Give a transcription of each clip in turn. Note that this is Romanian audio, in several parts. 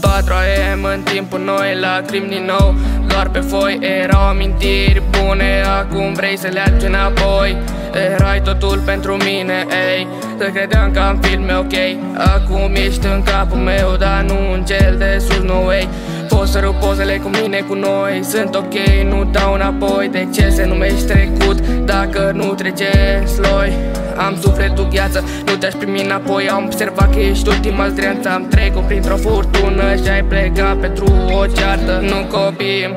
4 AM în timpul noi, lacrimi din nou, doar pe foi. Erau amintiri bune, acum vrei să le arunci înapoi. Erai totul pentru mine, ei, să credeam că am filme, ok. Acum ești în capul meu, dar nu în cel de sus, no way. Poți să rup pozele cu mine, cu noi, sunt ok, nu dau înapoi. De ce se numește trecut dacă nu trece sloi? Am sufletul gheață, nu te-aș primi înapoi. Am observat că ești ultima zdreanță. Am trecut printr-o furtună și ai plecat pentru o ceartă. Nu copim,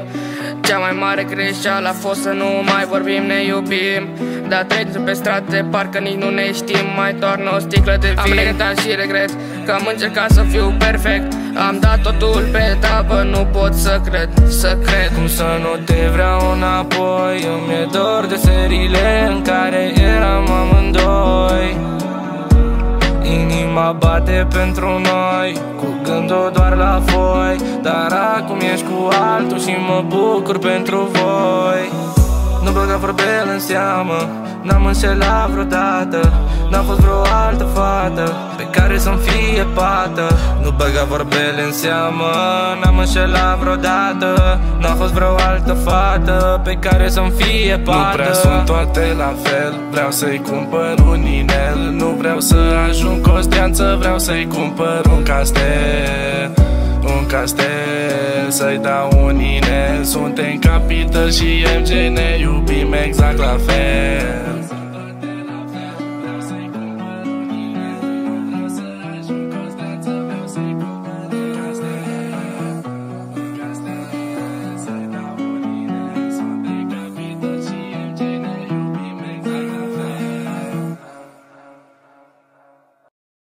cea mai mare greșeală a fost să nu mai vorbim, ne iubim. Dar trecem pe strate, parcă nici nu ne știm. Mai toarnă o sticlă de vin. Am regretat și regret că am încercat să fiu perfect. Am dat totul pe etapă, nu pot să cred. Cum să nu te vreau înapoi? Îmi e dor de serile în care eram amândoi. Inima bate pentru noi, cu gândul doar la voi. Dar acum ești cu altul și mă bucur pentru voi. Nu băga vorbele în seamă, n-am înșelat vreodată. N-a fost vreo altă fată pe care să-mi fie pată. Nu băga vorbele în seamă, n-am înșelat vreodată. N-a fost vreo altă fată pe care să-mi fie pată. Nu prea sunt toate la fel, vreau să-i cumpăr un inel. Nu vreau să ajung Costianță, vreau să-i cumpăr un castel. Un castel, să-i dau un inel. Suntem Capital și MG, ne iubim exact la fel.